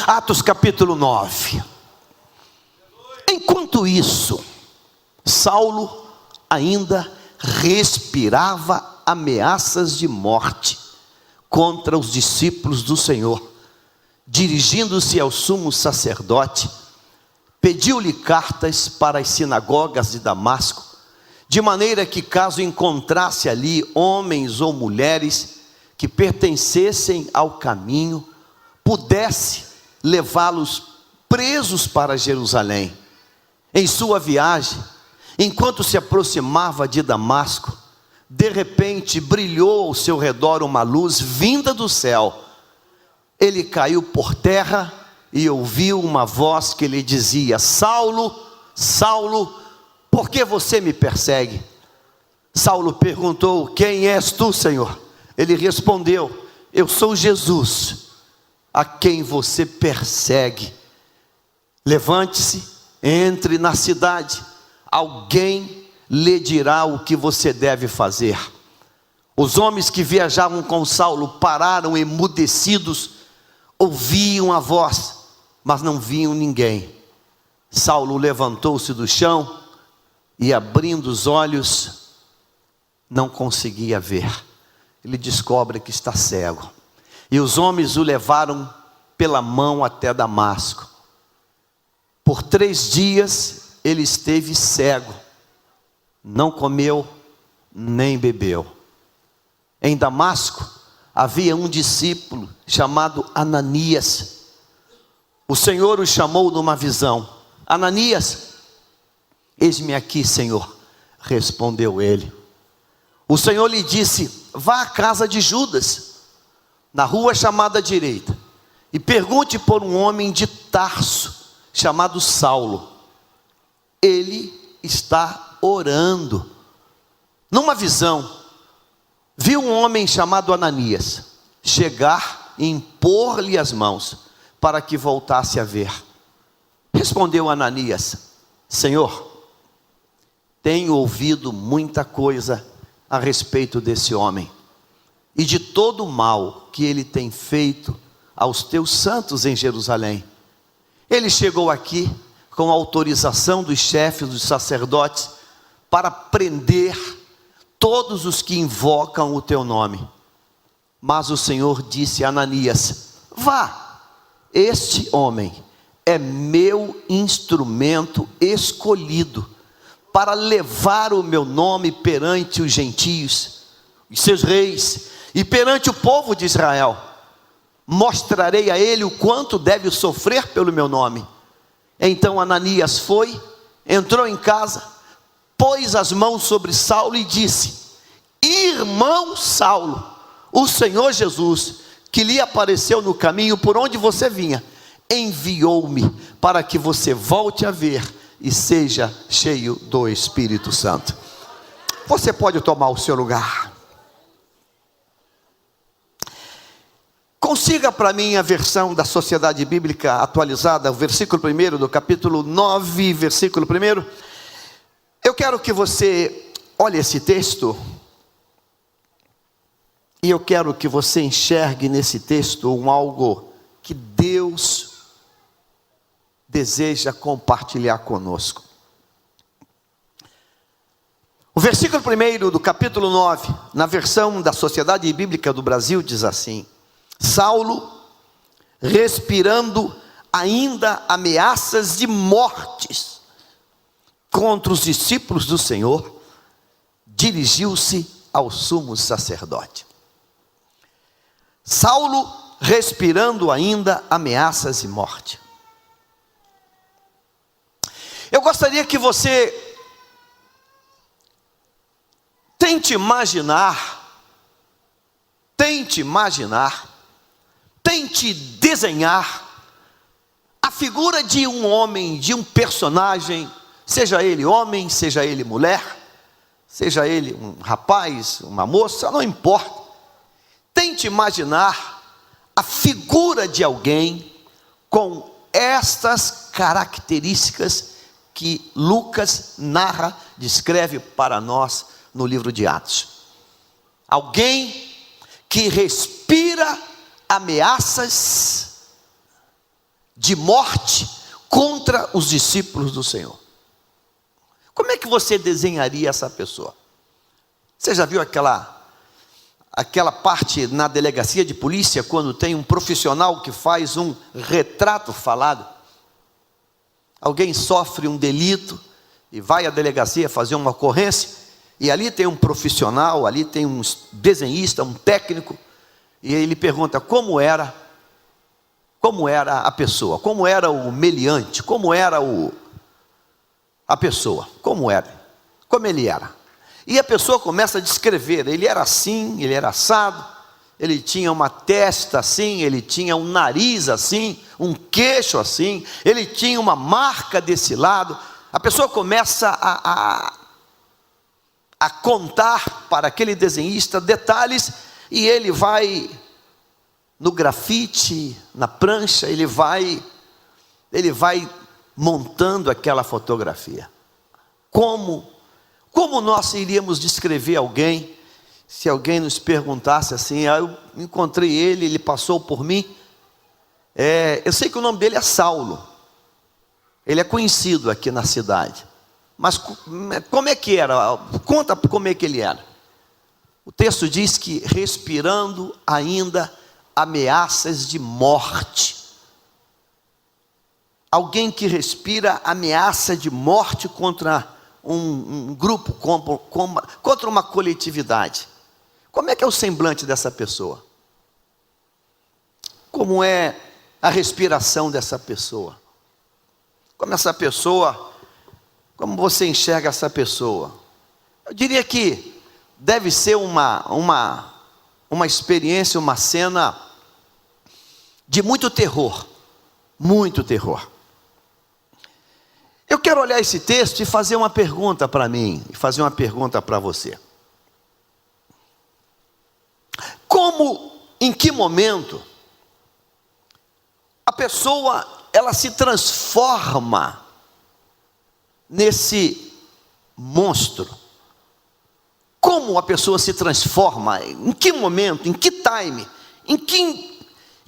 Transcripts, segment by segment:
Atos capítulo 9. Enquanto isso, Saulo ainda respirava ameaças de morte contra os discípulos do Senhor. Dirigindo-se ao sumo sacerdote, pediu-lhe cartas para as sinagogas de Damasco, de maneira que, caso encontrasse ali homens ou mulheres que pertencessem ao caminho, pudesse levá-los presos para Jerusalém. Em sua viagem, enquanto se aproximava de Damasco, de repente brilhou ao seu redor uma luz vinda do céu. Ele caiu por terra e ouviu uma voz que lhe dizia: Saulo, Saulo, por que você me persegue? Saulo perguntou: quem és tu, Senhor? Ele respondeu: eu sou Jesus, a quem você persegue. Levante-se, entre na cidade, alguém lhe dirá o que você deve fazer. Os homens que viajavam com Saulo pararam emudecidos, ouviam a voz, mas não viam ninguém. Saulo levantou-se do chão e, abrindo os olhos, não conseguia ver. Ele descobre que está cego. E os homens o levaram pela mão até Damasco. Por 3 dias ele esteve cego, não comeu nem bebeu. Em Damasco havia um discípulo chamado Ananias. O Senhor o chamou numa visão: Ananias. Eis-me aqui, Senhor, respondeu ele. O Senhor lhe disse: vá à casa de Judas, na rua chamada direita, e pergunte por um homem de Tarso, chamado Saulo. Ele está orando. Numa visão, viu um homem chamado Ananias chegar e impor-lhe as mãos, para que voltasse a ver. Respondeu Ananias: Senhor, tenho ouvido muita coisa a respeito desse homem, e de todo o mal que ele tem feito aos teus santos em Jerusalém. Ele chegou aqui com autorização dos chefes dos sacerdotes para prender todos os que invocam o teu nome. Mas o Senhor disse a Ananias: vá, este homem é meu instrumento escolhido para levar o meu nome perante os gentios, os seus reis, e perante o povo de Israel. Mostrarei a ele o quanto deve sofrer pelo meu nome. Então Ananias foi, entrou em casa, pôs as mãos sobre Saulo e disse: irmão Saulo, o Senhor Jesus, que lhe apareceu no caminho por onde você vinha, enviou-me para que você volte a ver e seja cheio do Espírito Santo. Você pode tomar o seu lugar. Consiga para mim a versão da Sociedade Bíblica Atualizada, o versículo 1 do capítulo 9, versículo 1. Eu quero que você olhe esse texto, e eu quero que você enxergue nesse texto algo que Deus deseja compartilhar conosco. O versículo 1 do capítulo 9, na versão da Sociedade Bíblica do Brasil, diz assim: Saulo, respirando ainda ameaças de mortes contra os discípulos do Senhor, dirigiu-se ao sumo sacerdote. Saulo, respirando ainda ameaças de morte. Eu gostaria que você tente imaginar, tente desenhar a figura de um homem, de um personagem, seja ele homem, seja ele mulher, seja ele um rapaz, uma moça, não importa. Tente imaginar a figura de alguém com estas características que Lucas narra, descreve para nós no livro de Atos. Alguém que respira ameaças de morte contra os discípulos do Senhor. Como é que você desenharia essa pessoa? Você já viu aquela parte na delegacia de polícia, quando tem um profissional que faz um retrato falado? Alguém sofre um delito e vai à delegacia fazer uma ocorrência, e ali tem um profissional, ali tem um desenhista, um técnico, e ele pergunta como era a pessoa, como era o meliante, como era a pessoa, como ele era. E a pessoa começa a descrever, ele era assim, ele era assado, ele tinha uma testa assim, ele tinha um nariz assim, um queixo assim, ele tinha uma marca desse lado. A pessoa começa a contar para aquele desenhista detalhes, e ele vai no grafite, na prancha, ele vai montando aquela fotografia. Como nós iríamos descrever alguém, se alguém nos perguntasse assim: eu encontrei ele passou por mim, eu sei que o nome dele é Saulo, ele é conhecido aqui na cidade, mas como é que era? Conta como é que ele era. O texto diz que respirando ainda ameaças de morte. Alguém que respira ameaça de morte contra um grupo, contra uma coletividade. Como é que é o semblante dessa pessoa? Como é a respiração dessa pessoa? Como você enxerga essa pessoa? Eu diria que deve ser uma experiência, uma cena de muito terror. Muito terror. Eu quero olhar esse texto e fazer uma pergunta para mim, e fazer uma pergunta para você. Em que momento, a pessoa, ela se transforma nesse monstro? Como a pessoa se transforma? Em que momento? Em que time? Em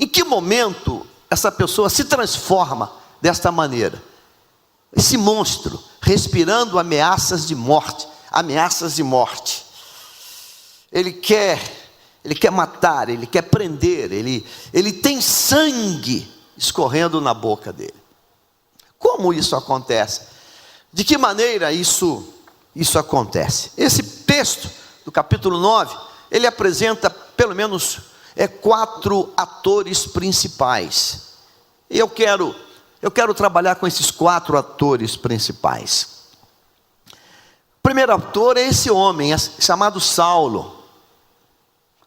que momento essa pessoa se transforma desta maneira? Esse monstro, respirando ameaças de morte. Ele quer matar, ele quer prender, ele tem sangue escorrendo na boca dele. Como isso acontece? De que maneira isso acontece? Esse texto do capítulo 9, ele apresenta pelo menos 4 atores principais. E eu quero trabalhar com esses 4 atores principais. O primeiro ator é esse homem, chamado Saulo.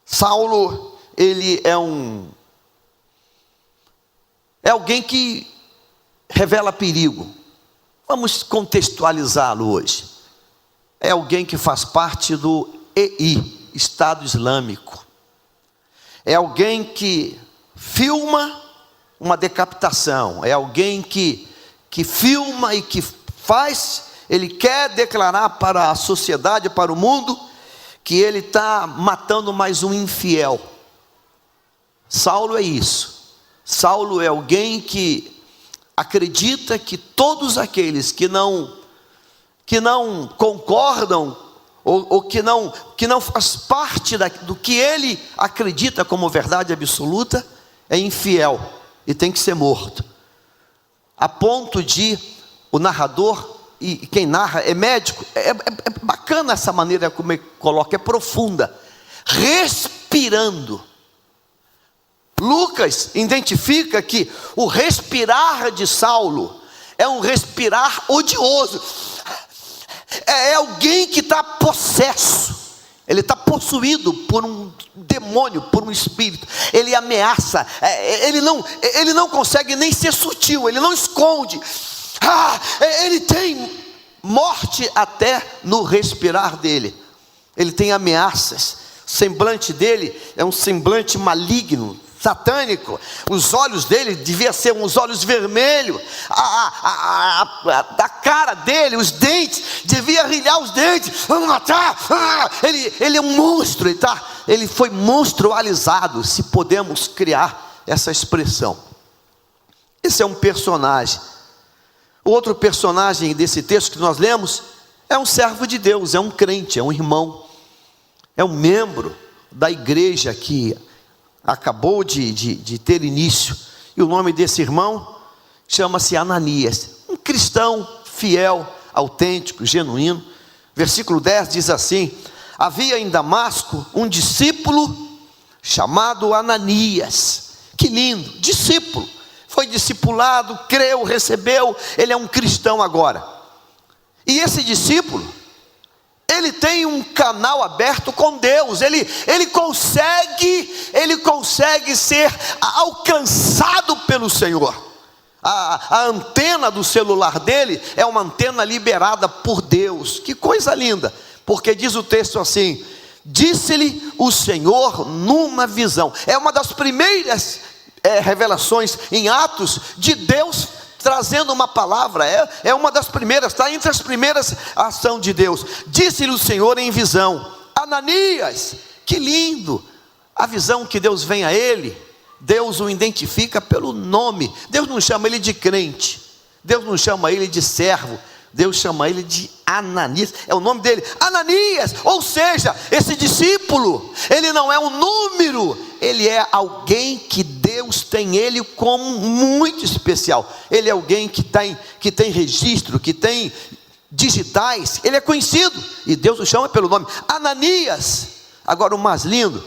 Saulo, ele é alguém que revela perigo. Vamos contextualizá-lo hoje. É alguém que faz parte do EI, Estado Islâmico. É alguém que filma uma decapitação. É alguém que filma e que faz, ele quer declarar para a sociedade, para o mundo, que ele está matando mais um infiel. Saulo é isso. Saulo é alguém que acredita que todos aqueles que não concordam ou que não faz parte do que ele acredita como verdade absoluta, é infiel e tem que ser morto. A ponto de o narrador, e quem narra é médico, é bacana essa maneira como ele coloca, é profunda, respirando. Lucas identifica que o respirar de Saulo é um respirar odioso. É alguém que está possesso, ele está possuído por um demônio, por um espírito. Ele ameaça, ele não consegue nem ser sutil, ele não esconde. Ele tem morte até no respirar dele. Ele tem ameaças. O semblante dele é um semblante maligno, satânico. Os olhos dele deviam ser uns olhos vermelhos. A cara dele, os dentes, devia rilhar os dentes. Vamos matar. Ele é um monstro. Ele foi monstrualizado, se podemos criar essa expressão. Esse é um personagem. O outro personagem desse texto que nós lemos é um servo de Deus, é um crente, é um irmão, é um membro da igreja que acabou de ter início. E o nome desse irmão chama-se Ananias, um cristão fiel, autêntico, genuíno. Versículo 10 diz assim: havia em Damasco um discípulo chamado Ananias. Que lindo, discípulo, foi discipulado, creu, recebeu, ele é um cristão agora. E esse discípulo, ele tem um canal aberto com Deus, ele consegue ser alcançado pelo Senhor. A antena do celular dele é uma antena liberada por Deus. Que coisa linda, porque diz o texto assim: disse-lhe o Senhor numa visão. É uma das primeiras revelações em Atos de Deus trazendo uma palavra, é uma das primeiras, está entre as primeiras ação de Deus. Disse-lhe o Senhor em visão: Ananias. Que lindo, a visão que Deus vem a ele. Deus o identifica pelo nome. Deus não chama ele de crente, Deus não chama ele de servo, Deus chama ele de Ananias, é o nome dele, Ananias. Ou seja, esse discípulo, ele não é um número, ele é alguém que Deus tem ele como muito especial. Ele é alguém que tem registro, que tem digitais, ele é conhecido, e Deus o chama pelo nome, Ananias. Agora o mais lindo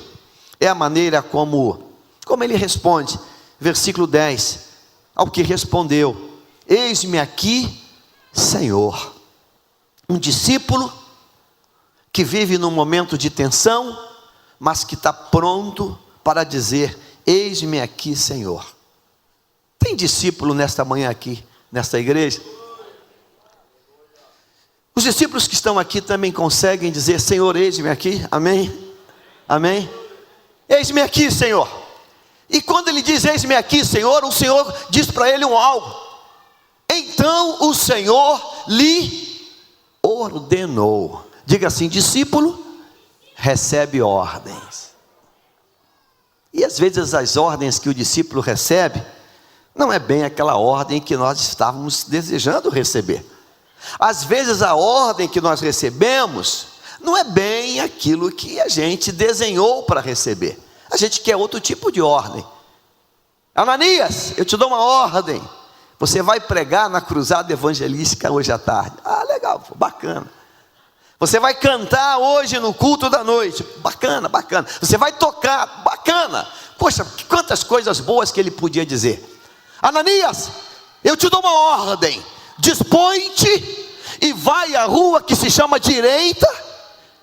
é a maneira como ele responde. Versículo 10, ao que respondeu: eis-me aqui, Senhor. Um discípulo que vive num momento de tensão, mas que está pronto para dizer: eis-me aqui, Senhor. Tem discípulo nesta manhã aqui, nesta igreja? Os discípulos que estão aqui também conseguem dizer: Senhor, eis-me aqui? Amém? Amém? Eis-me aqui, Senhor. E quando ele diz eis-me aqui, Senhor, o Senhor diz para ele algo. Então o Senhor lhe ordenou. Diga assim: discípulo recebe ordens. E às vezes as ordens que o discípulo recebe não é bem aquela ordem que nós estávamos desejando receber. Às vezes a ordem que nós recebemos não é bem aquilo que a gente desenhou para receber. A gente quer outro tipo de ordem. Ananias, eu te dou uma ordem. Você vai pregar na cruzada evangelística hoje à tarde. Ah, legal, bacana. Você vai cantar hoje no culto da noite. Bacana, bacana. Você vai tocar, bacana. Poxa, quantas coisas boas que ele podia dizer. Ananias, eu te dou uma ordem. Dispõe-te e vai à rua que se chama Direita,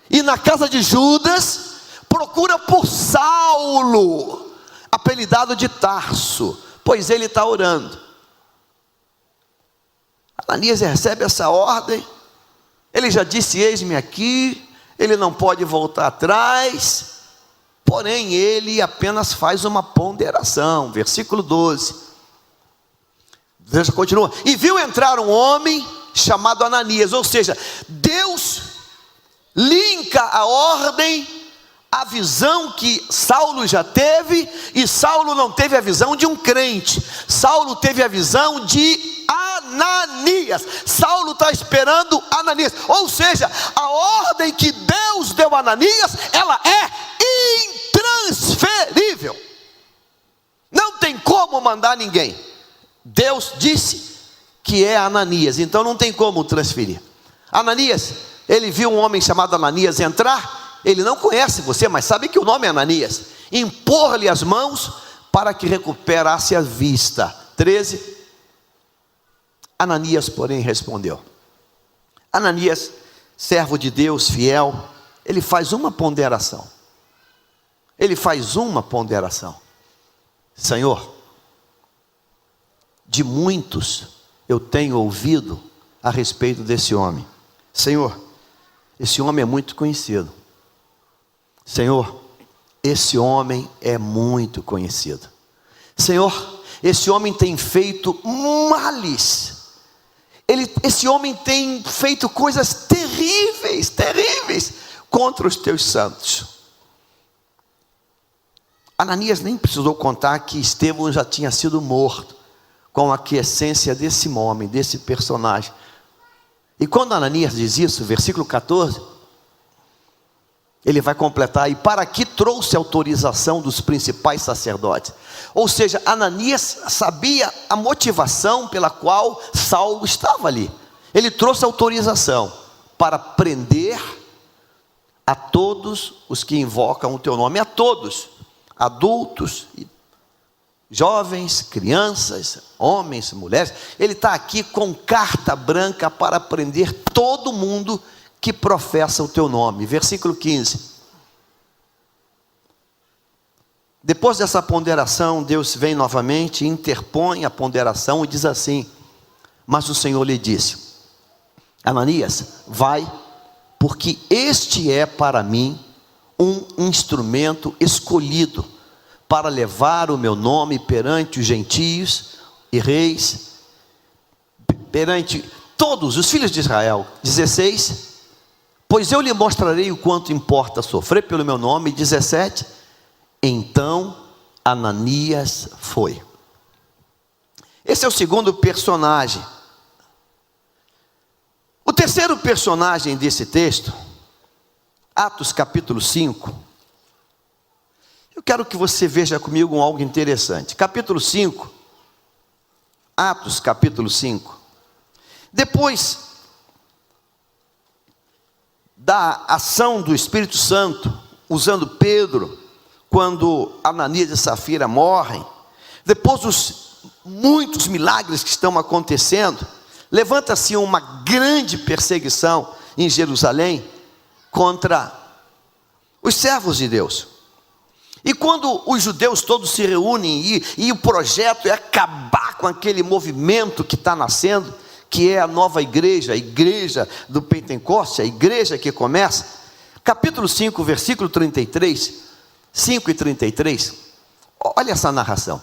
e na casa de Judas procura por Saulo, apelidado de Tarso, pois ele está orando. Ananias recebe essa ordem. Ele já disse: eis-me aqui. Ele não pode voltar atrás. Porém ele apenas faz uma ponderação. Versículo 12. Veja, continua: e viu entrar um homem chamado Ananias. Ou seja, Deus linka a ordem, a visão que Saulo já teve. E Saulo não teve a visão de um crente, Saulo teve a visão de Ananias. Saulo está esperando Ananias. Ou seja, a ordem que Deus deu a Ananias, ela é intransferível. Não tem como mandar ninguém. Deus disse que é Ananias, então não tem como transferir. Ananias, ele viu um homem chamado Ananias entrar. Ele não conhece você, mas sabe que o nome é Ananias. Impor-lhe as mãos para que recuperasse a vista. 13. Ananias, porém, respondeu. Ananias, servo de Deus, fiel, ele faz uma ponderação. Senhor, de muitos eu tenho ouvido a respeito desse homem. Senhor, esse homem é muito conhecido. Senhor, esse homem é muito conhecido. Senhor, esse homem tem feito males. Esse homem tem feito coisas terríveis contra os teus santos. Ananias nem precisou contar que Estevão já tinha sido morto com a aquiescência desse homem, desse personagem. E quando Ananias diz isso, versículo 14, ele vai completar: e para que trouxe autorização dos principais sacerdotes. Ou seja, Ananias sabia a motivação pela qual Saulo estava ali. Ele trouxe autorização para prender a todos os que invocam o teu nome, a todos, adultos, jovens, crianças, homens, mulheres. Ele está aqui com carta branca para prender todo mundo que professa o teu nome. Versículo 15. Depois dessa ponderação, Deus vem novamente, interpõe a ponderação e diz assim: mas o Senhor lhe disse: Ananias, vai, porque este é para mim um instrumento escolhido para levar o meu nome perante os gentios e reis, perante todos os filhos de Israel. 16, pois eu lhe mostrarei o quanto importa sofrer pelo meu nome. 17, então Ananias foi. Esse é o segundo personagem. O terceiro personagem desse texto, Atos capítulo 5, eu quero que você veja comigo algo interessante. Capítulo 5, Atos capítulo 5. Depois da ação do Espírito Santo, usando Pedro, quando Ananias e Safira morrem, depois dos muitos milagres que estão acontecendo, levanta-se uma grande perseguição em Jerusalém contra os servos de Deus. E quando os judeus todos se reúnem e o projeto é acabar com aquele movimento que está nascendo, que é a nova igreja, a igreja do Pentecoste, a igreja que começa, capítulo 5, versículo 33, 5 e 33, olha essa narração.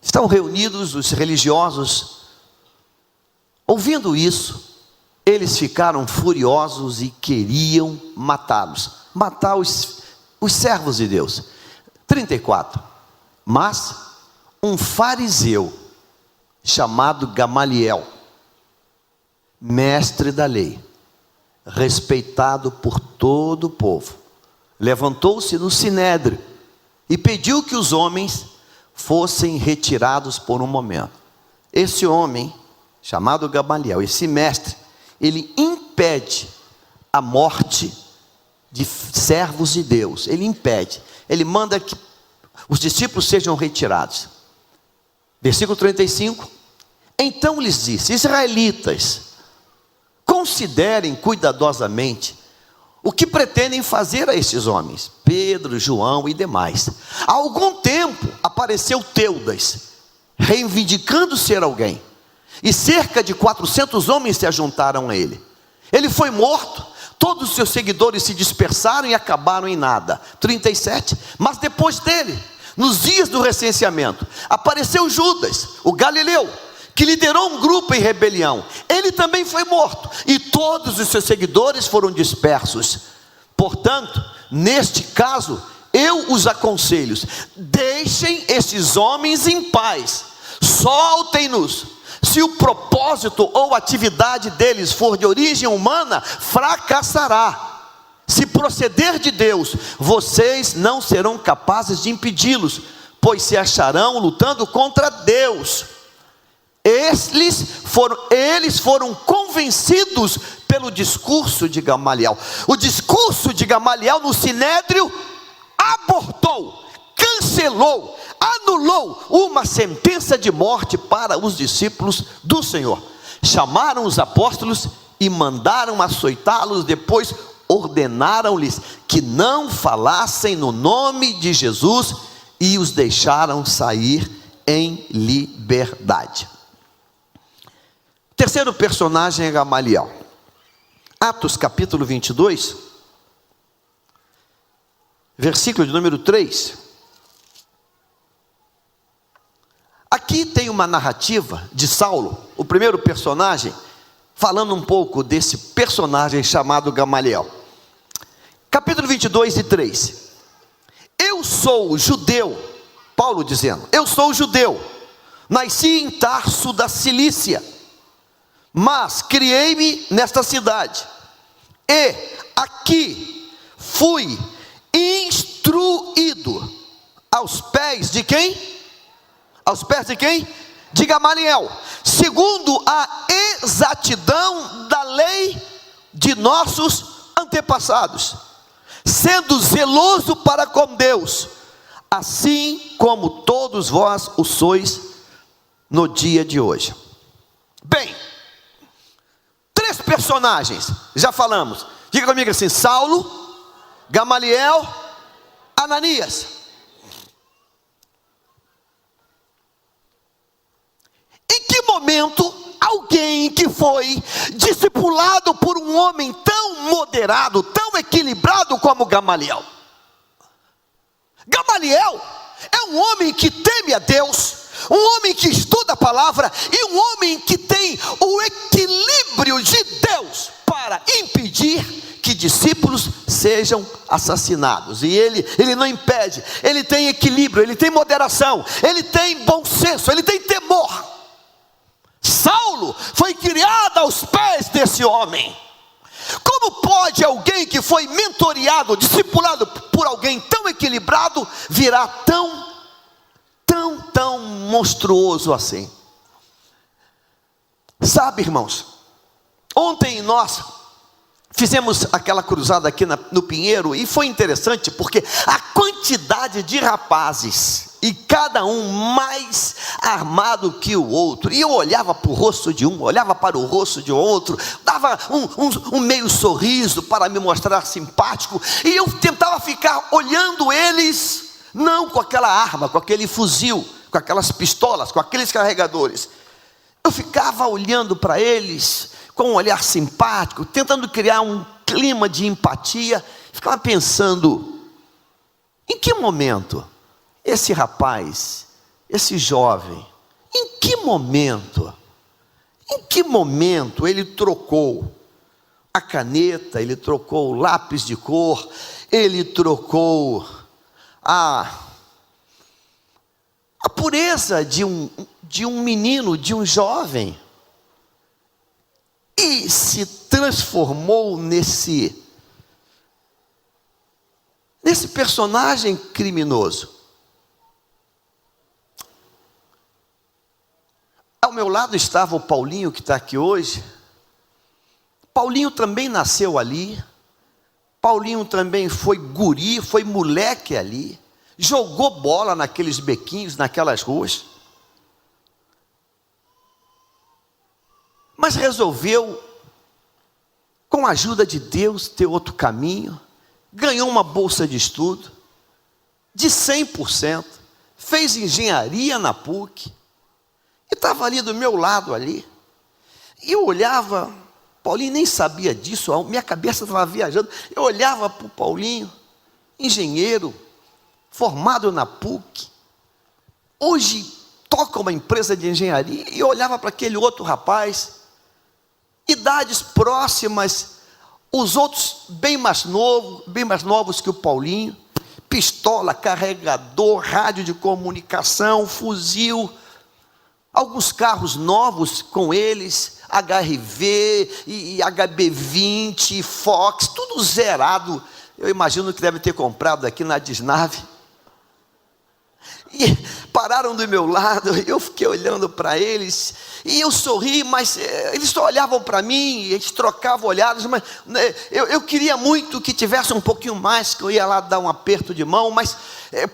Estão reunidos os religiosos, ouvindo isso, eles ficaram furiosos e queriam matá-los, matar os servos de Deus. 34, mas um fariseu chamado Gamaliel, mestre da lei, respeitado por todo o povo, levantou-se no sinédrio e pediu que os homens fossem retirados por um momento. Esse homem, chamado Gamaliel, esse mestre, ele impede a morte de servos de Deus. Ele impede, ele manda que os discípulos sejam retirados. Versículo 35, então lhes disse: israelitas, considerem cuidadosamente o que pretendem fazer a estes homens, Pedro, João e demais. Há algum tempo apareceu Teudas, reivindicando ser alguém, e cerca de 400 homens se ajuntaram a ele. Ele foi morto, todos os seus seguidores se dispersaram e acabaram em nada. 37, mas depois dele, nos dias do recenseamento, apareceu Judas, o galileu, que liderou um grupo em rebelião. Ele também foi morto, e todos os seus seguidores foram dispersos. Portanto, neste caso, eu os aconselho: deixem esses homens em paz, soltem-nos. Se o propósito ou atividade deles for de origem humana, fracassará. Se proceder de Deus, vocês não serão capazes de impedi-los, pois se acharão lutando contra Deus. Eles foram convencidos pelo discurso de Gamaliel. O discurso de Gamaliel no sinédrio abortou, cancelou, anulou uma sentença de morte para os discípulos do Senhor. Chamaram os apóstolos e mandaram açoitá-los. Depois ordenaram-lhes que não falassem no nome de Jesus e os deixaram sair em liberdade. Terceiro personagem é Gamaliel. Atos capítulo 22, versículo de número 3. Aqui tem uma narrativa de Saulo, o primeiro personagem, falando um pouco desse personagem chamado Gamaliel. Capítulo 22 e 3. Eu sou judeu, Paulo dizendo, eu sou judeu, Nasci em Tarso da Cilícia, mas criei-me nesta cidade, e aqui fui instruído aos pés de quem? Aos pés de quem? De Gamaliel, segundo a exatidão da lei de nossos antepassados, sendo zeloso para com Deus, assim como todos vós o sois no dia de hoje. Bem, 3 personagens, já falamos. Diga comigo assim: Saulo, Gamaliel, Ananias. Em que momento alguém que foi discipulado por um homem tão moderado, tão equilibrado como Gamaliel? Gamaliel é um homem que teme a Deus, um homem que estuda a palavra e um homem que tem o equilíbrio de Deus para impedir que discípulos sejam assassinados. E ele não impede, ele tem equilíbrio, ele tem moderação, ele tem bom senso, ele tem temor. Saulo foi criado aos pés desse homem. Como pode alguém que foi mentoreado, discipulado por alguém tão equilibrado, virar tão monstruoso assim? Sabe, irmãos, ontem nós fizemos aquela cruzada aqui no Pinheiro, e foi interessante porque a quantidade de rapazes, e cada um mais armado que o outro, e eu olhava para o rosto de um, olhava para o rosto de outro, dava um meio sorriso para me mostrar simpático, e eu tentava ficar olhando eles, não com aquela arma, com aquele fuzil, com aquelas pistolas, com aqueles carregadores. Eu ficava olhando para eles com um olhar simpático, tentando criar um clima de empatia. Ficava pensando: em que momento esse rapaz, esse jovem, em que momento ele trocou a caneta, ele trocou o lápis de cor, ele trocou a pureza de um menino, de um jovem, e se transformou nesse personagem criminoso. Ao meu lado estava o Paulinho, que está aqui hoje. Paulinho também nasceu ali. Paulinho também foi guri, foi moleque ali. Jogou bola naqueles bequinhos, naquelas ruas. Mas resolveu, com a ajuda de Deus, ter outro caminho. Ganhou uma bolsa de estudo de 100%. Fez engenharia na PUC. E estava ali do meu lado ali. E eu olhava, Paulinho nem sabia disso, minha cabeça estava viajando. Eu olhava para o Paulinho, engenheiro, formado na PUC. Hoje toca uma empresa de engenharia. E eu olhava para aquele outro rapaz, idades próximas, os outros bem mais novos que o Paulinho. Pistola, carregador, rádio de comunicação, fuzil. Alguns carros novos com eles, HRV, e HB20, Fox, tudo zerado. Eu imagino que deve ter comprado aqui na Disnave. E pararam do meu lado, eu fiquei olhando para eles, e eu sorri, mas eles só olhavam para mim, eles trocavam olhadas, mas eu queria muito que tivesse um pouquinho mais, que eu ia lá dar um aperto de mão, mas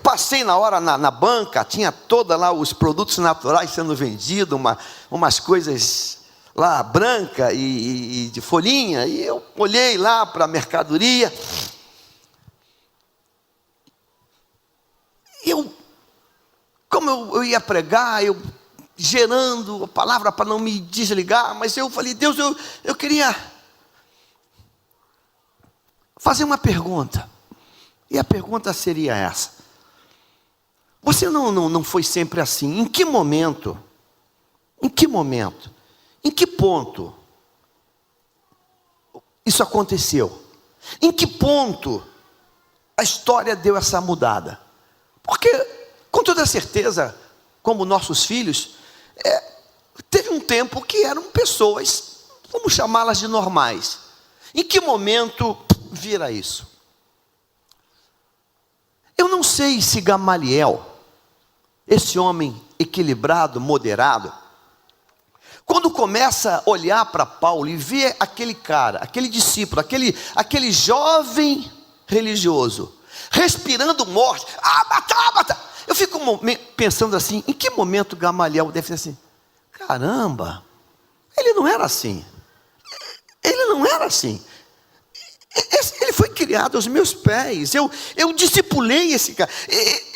passei na hora na banca, tinha toda lá os produtos naturais sendo vendidos, umas coisas lá branca e de folhinha, e eu olhei lá para a mercadoria, como eu ia pregar, eu gerando a palavra para não me desligar, mas eu falei: Deus, eu queria fazer uma pergunta, e a pergunta seria essa: você não foi sempre assim? Em que momento, em que ponto isso aconteceu? Em que ponto a história deu essa mudada? Porque, com toda certeza, como nossos filhos, teve um tempo que eram pessoas, vamos chamá-las de normais. Em que momento vira isso? Eu não sei se Gamaliel, esse homem equilibrado, moderado, quando começa a olhar para Paulo e vê aquele cara, aquele discípulo, aquele jovem religioso, respirando morte, abata, eu fico pensando assim, em que momento Gamaliel deve ser assim, caramba, ele não era assim, ele foi criado aos meus pés, eu discipulei esse cara,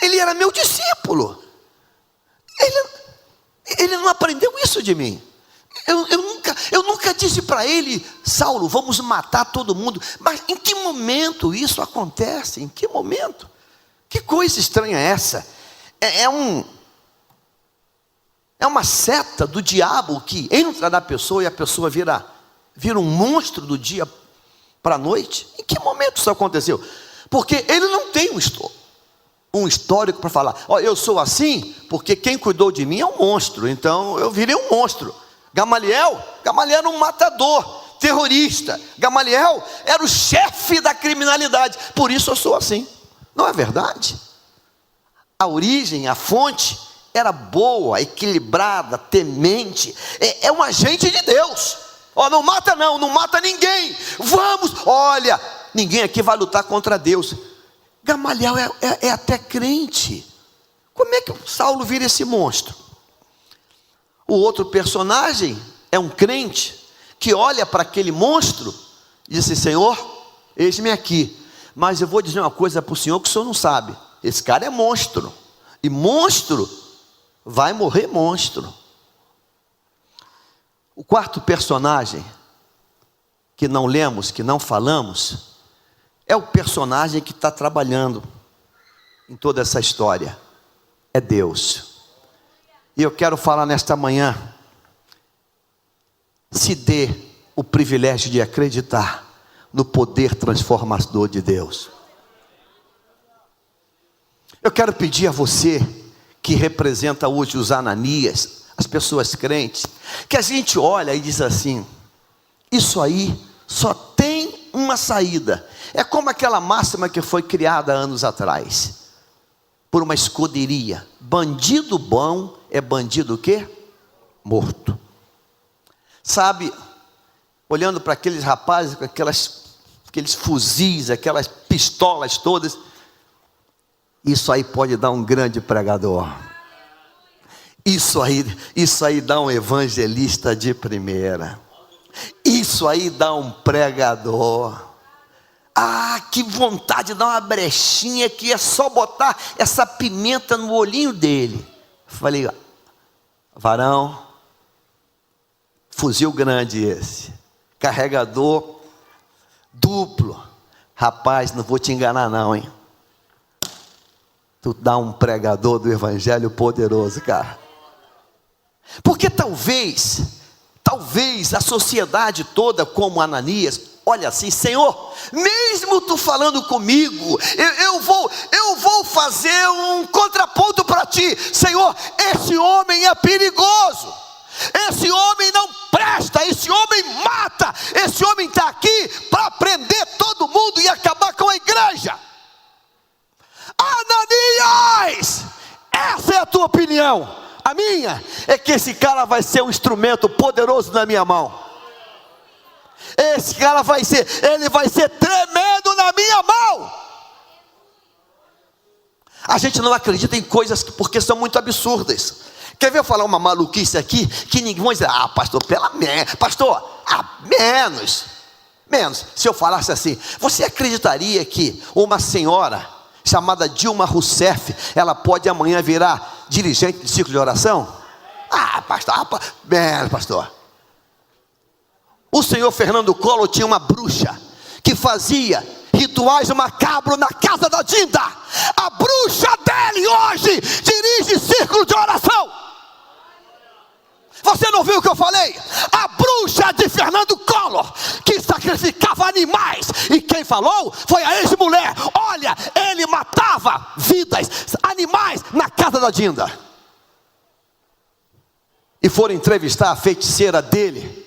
ele era meu discípulo, ele não aprendeu isso de mim. Eu nunca disse para ele, Saulo, vamos matar todo mundo. Mas em que momento isso acontece? Em que momento? Que coisa estranha é essa? É uma seta do diabo que entra na pessoa e a pessoa vira um monstro do dia para a noite? Em que momento isso aconteceu? Porque ele não tem um histórico para falar, eu sou assim porque quem cuidou de mim é um monstro, então eu virei um monstro. Gamaliel era um matador, terrorista. Gamaliel era o chefe da criminalidade, por isso eu sou assim. Não é verdade? A origem, a fonte era boa, equilibrada, temente, é um agente de Deus. Não mata não mata ninguém, olha, ninguém aqui vai lutar contra Deus. Gamaliel é até crente. Como é que Saulo vira esse monstro? O outro personagem é um crente que olha para aquele monstro e diz assim, Senhor, eis-me aqui, mas eu vou dizer uma coisa para o senhor que o senhor não sabe, esse cara é monstro, e monstro vai morrer monstro. O quarto personagem que não lemos, que não falamos, é o personagem que está trabalhando em toda essa história, é Deus. E eu quero falar nesta manhã, se dê o privilégio de acreditar no poder transformador de Deus. Eu quero pedir a você, que representa hoje os Ananias, as pessoas crentes, que a gente olha e diz assim, isso aí só tem uma saída. É como aquela máxima que foi criada anos atrás, por uma escuderia, bandido bom é bandido o quê? Morto. Sabe, olhando para aqueles rapazes com aqueles fuzis, aquelas pistolas todas, isso aí pode dar um grande pregador. Isso aí dá um evangelista de primeira. Isso aí dá um pregador. Que vontade de dar uma brechinha que é só botar essa pimenta no olhinho dele. Falei, varão, fuzil grande esse, carregador duplo, rapaz, não vou te enganar não, hein? Tu dá um pregador do evangelho poderoso, cara. Porque talvez a sociedade toda, como Ananias, olha assim, Senhor, mesmo tu falando comigo, eu vou fazer um contraponto para ti, Senhor, esse homem é perigoso, esse homem não presta, esse homem mata, esse homem está aqui para prender todo mundo e acabar com a igreja. Ananias, essa é a tua opinião. A minha é que esse cara vai ser um instrumento poderoso na minha mão. Esse cara ele vai ser tremendo na minha mão. A gente não acredita em coisas porque são muito absurdas. Quer ver eu falar uma maluquice aqui? Que ninguém vai dizer, pastor, menos. Se eu falasse assim, você acreditaria que uma senhora chamada Dilma Rousseff, ela pode amanhã virar dirigente de círculo de oração? Pastor. O senhor Fernando Collor tinha uma bruxa que fazia rituais macabros na casa da Dinda. A bruxa dele hoje dirige círculo de oração. Você não viu o que eu falei? A bruxa de Fernando Collor, que sacrificava animais, e quem falou foi a ex-mulher. Olha, ele matava vidas, animais na casa da Dinda. e foram entrevistar a feiticeira dele,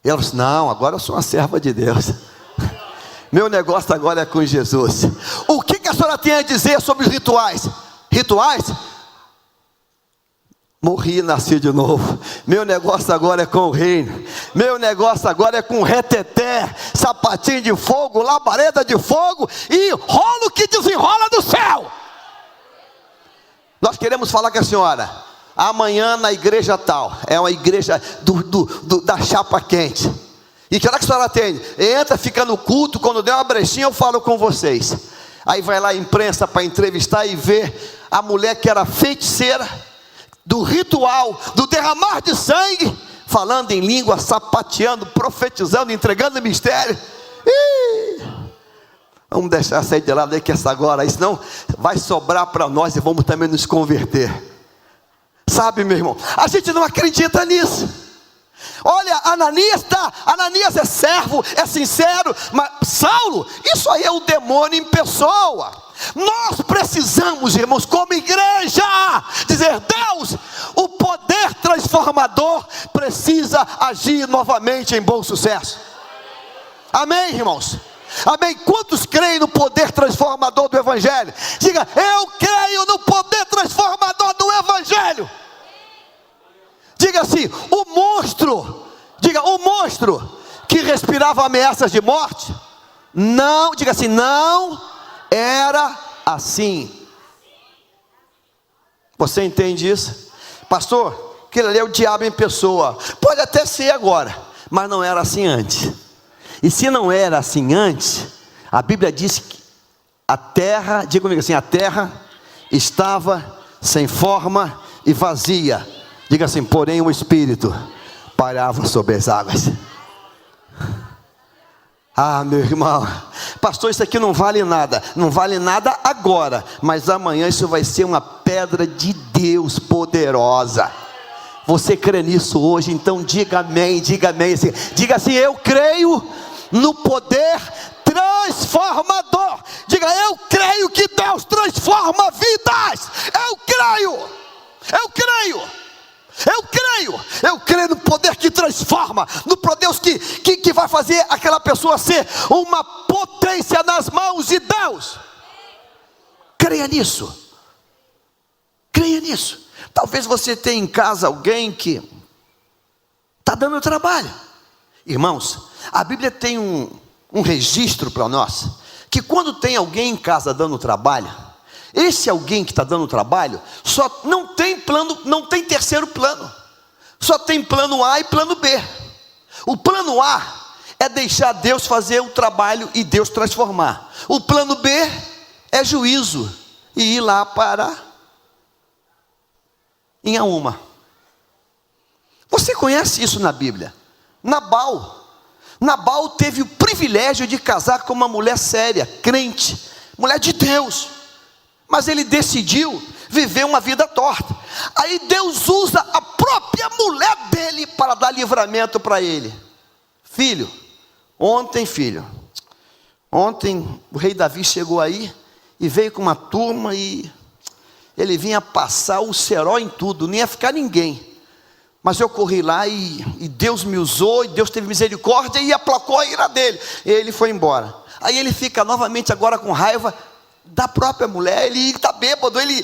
ela disse: não, agora eu sou uma serva de Deus. Meu negócio agora é com Jesus. O que a senhora tem a dizer sobre os rituais? Rituais? Morri e nasci de novo. Meu negócio agora é com o reino. Meu negócio agora é com reteté, sapatinho de fogo, labareda de fogo e rolo que desenrola do céu. Nós queremos falar com a senhora amanhã na igreja tal. É uma igreja da chapa quente. E que hora que a senhora tem? Entra, fica no culto. Quando der uma brechinha eu falo com vocês. Aí vai lá a imprensa para entrevistar e ver a mulher que era feiticeira, do ritual, do derramar de sangue, falando em língua, sapateando, profetizando, entregando mistério. Vamos deixar sair de lado aí que essa agora, senão vai sobrar para nós e vamos também nos converter. Sabe, meu irmão, a gente não acredita nisso. Olha, Ananias é servo, é sincero, mas Saulo, isso aí é o demônio em pessoa. Nós precisamos, irmãos, como igreja, dizer: Deus, o poder transformador precisa agir novamente em bom sucesso. Amém, irmãos? Amém? Quantos creem no poder transformador do Evangelho? Diga: eu creio no poder transformador do Evangelho. Diga assim: o monstro, diga, o monstro que respirava ameaças de morte, não, diga assim, não era assim. Você entende isso? Pastor, aquele ali é o diabo em pessoa. Pode até ser agora, mas não era assim antes. E se não era assim antes, a Bíblia diz que a terra, diga comigo assim, a terra estava sem forma e vazia. Diga assim: porém o Espírito pairava sobre as águas. Ah, meu irmão, pastor, isso aqui não vale nada. Não vale nada agora, mas amanhã isso vai ser uma pedra de Deus poderosa. Você crê nisso hoje? Então diga amém, diga amém. Diga assim: eu creio no poder transformador. Diga: eu creio que Deus transforma vidas. Eu creio, eu creio. Eu creio no poder que transforma, no poder que vai fazer aquela pessoa ser uma potência nas mãos de Deus. Creia nisso. Creia nisso. Talvez você tenha em casa alguém que está dando trabalho. Irmãos, a Bíblia tem um registro para nós, que quando tem alguém em casa dando trabalho, esse alguém que está dando trabalho, só não tem plano, não tem terceiro plano, só tem plano A e plano B. O plano A é deixar Deus fazer o trabalho e Deus transformar. O plano B é juízo e ir lá para Inhaúma. Você conhece isso na Bíblia? Nabal teve o privilégio de casar com uma mulher séria, crente, mulher de Deus. Mas ele decidiu viver uma vida torta. Aí Deus usa a própria mulher dele para dar livramento para ele. Ontem o rei Davi chegou aí e veio com uma turma e ele vinha passar o cerol em tudo, não ia ficar ninguém. Mas eu corri lá e Deus me usou, e Deus teve misericórdia e aplacou a ira dele. E ele foi embora. Aí ele fica novamente agora com raiva da própria mulher. Ele está bêbado, ele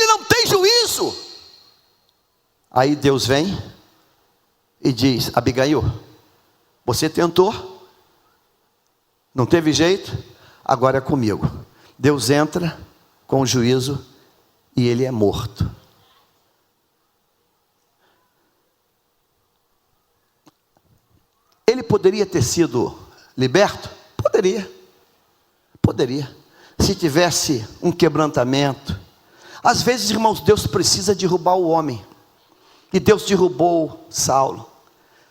não tem juízo. Aí Deus vem e diz: Abigail, você tentou, não teve jeito, agora é comigo. Deus entra com o juízo e ele é morto. Ele poderia ter sido liberto? Poderia, se tivesse um quebrantamento. Às vezes, irmãos, Deus precisa derrubar o homem, e Deus derrubou Saulo.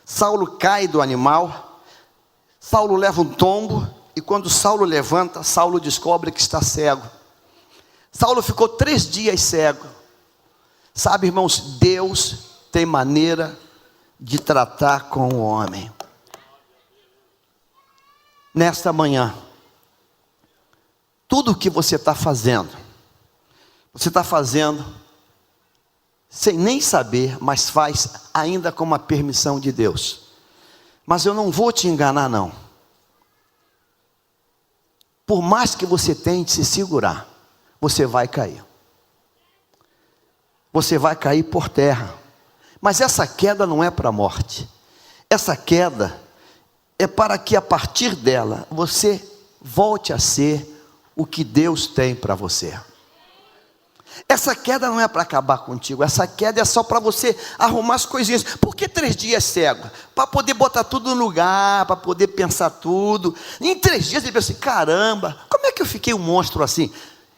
Saulo cai do animal, Saulo leva um tombo, e quando Saulo levanta, Saulo descobre que está cego. Saulo ficou 3 dias cego. Sabe, irmãos, Deus tem maneira de tratar com o homem. Nesta manhã, tudo o que você está fazendo sem nem saber, mas faz ainda com a permissão de Deus. Mas eu não vou te enganar, não. Por mais que você tente se segurar, você vai cair. Você vai cair por terra. Mas essa queda não é para a morte. Essa queda é para que a partir dela você volte a ser o que Deus tem para você. Essa queda não é para acabar contigo. Essa queda é só para você arrumar as coisinhas. Por que 3 dias cego? Para poder botar tudo no lugar, para poder pensar tudo. Em 3 dias ele pensa assim: caramba, como é que eu fiquei um monstro assim?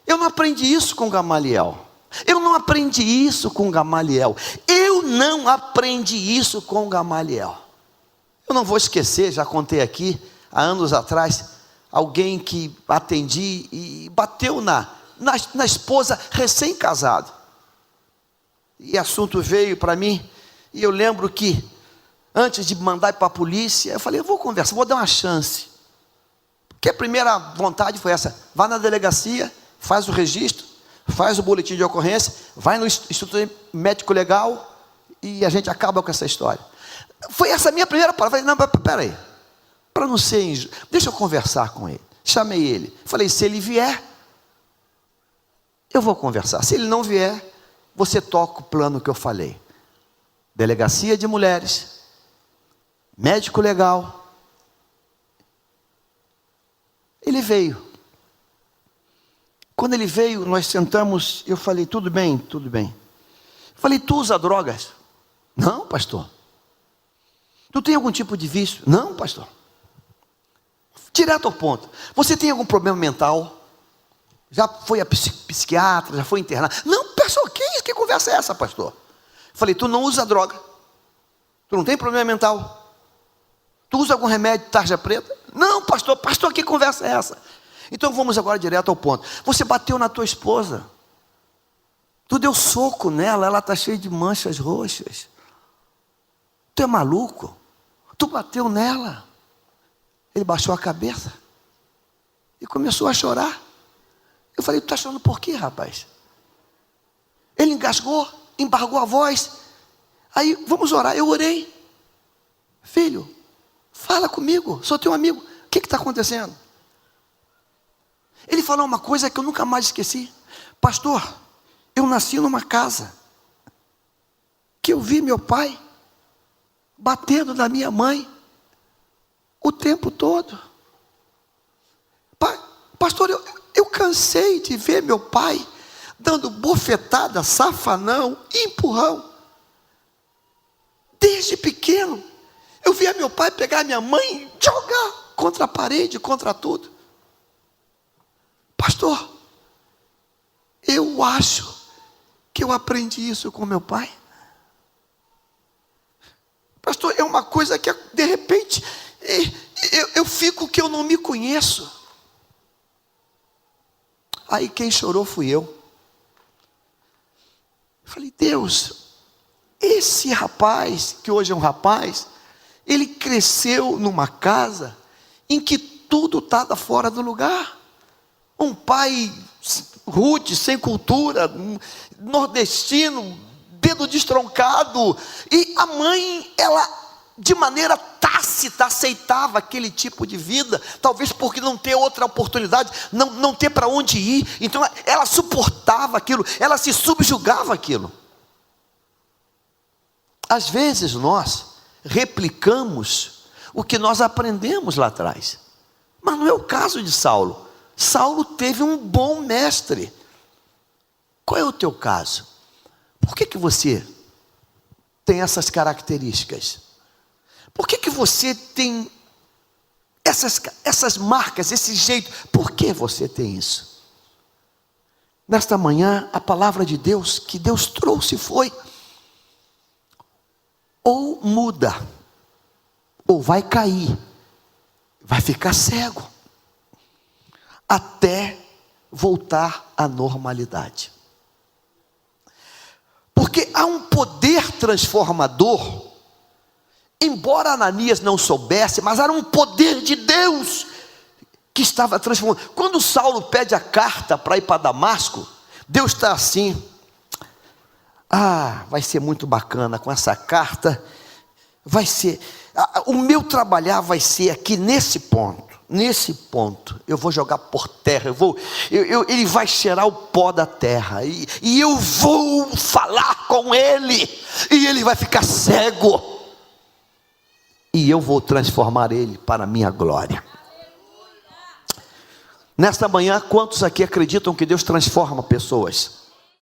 Eu não aprendi isso com Gamaliel. Eu não aprendi isso com Gamaliel. Eu não aprendi isso com Gamaliel. Eu não vou esquecer, já contei aqui, há anos atrás, alguém que atendi e bateu na esposa recém-casado. E assunto veio para mim, e eu lembro que, antes de mandar ir para a polícia, eu falei: eu vou conversar, vou dar uma chance. Porque a primeira vontade foi essa: vá na delegacia, faz o registro, faz o boletim de ocorrência, vai no Instituto Médico Legal, e a gente acaba com essa história. Foi essa a minha primeira palavra. Eu falei: não, peraí, para não ser injusto, deixa eu conversar com ele. Chamei ele, falei: se ele vier, eu vou conversar. Se ele não vier, você toca o plano que eu falei. Delegacia de mulheres, médico legal. Ele veio. Quando ele veio, nós sentamos, eu falei: tudo bem, tudo bem. Falei: tu usa drogas? Não, pastor. Tu tem algum tipo de vício? Não, pastor. Direto ao ponto. Você tem algum problema mental? Já foi a psiquiatra, já foi internado? Não, pastor, que isso? Que conversa é essa, pastor? Falei: tu não usa droga? Tu não tem problema mental? Tu usa algum remédio de tarja preta? Não, pastor, que conversa é essa? Então vamos agora direto ao ponto. Você bateu na tua esposa. Tu deu soco nela, ela está cheia de manchas roxas. Tu é maluco? Tu bateu nela. Ele baixou a cabeça e começou a chorar. Eu falei: tu está chorando por quê, rapaz? Ele engasgou, embargou a voz. Aí, vamos orar. Eu orei. Filho, fala comigo, sou teu amigo. O que está acontecendo? Ele falou uma coisa que eu nunca mais esqueci. Pastor, eu nasci numa casa que eu vi meu pai batendo na minha mãe o tempo todo. Pastor, eu cansei de ver meu pai dando bofetada, safanão, empurrão. Desde pequeno, eu via meu pai pegar minha mãe e jogar contra a parede, contra tudo. Pastor, eu acho que eu aprendi isso com meu pai. Pastor, é uma coisa que de repente eu fico que eu não me conheço. Aí quem chorou fui eu. Falei: Deus, esse rapaz, que hoje é um rapaz, ele cresceu numa casa em que tudo estava fora do lugar. Um pai rude, sem cultura, nordestino, dedo destroncado. E a mãe, ela de maneira tácita aceitava aquele tipo de vida, talvez porque não ter outra oportunidade, não ter para onde ir. Então ela suportava aquilo, ela se subjugava aquilo. Às vezes nós replicamos o que nós aprendemos lá atrás, mas não é o caso de Saulo. Saulo teve um bom mestre. Qual é o teu caso? Por que você tem essas características? Por que você tem essas marcas, esse jeito? Por que você tem isso? Nesta manhã, a palavra de Deus que Deus trouxe foi: ou muda, ou vai cair, vai ficar cego, até voltar à normalidade. Porque há um poder transformador. Embora Ananias não soubesse, mas era um poder de Deus que estava transformando. Quando Saulo pede a carta para ir para Damasco, Deus está assim: vai ser muito bacana com essa carta. Vai ser, o meu trabalhar vai ser aqui nesse ponto. Nesse ponto, eu vou jogar por terra, ele vai cheirar o pó da terra, e eu vou falar com ele, e ele vai ficar cego, e eu vou transformar ele para a minha glória. Nesta manhã, quantos aqui acreditam que Deus transforma pessoas?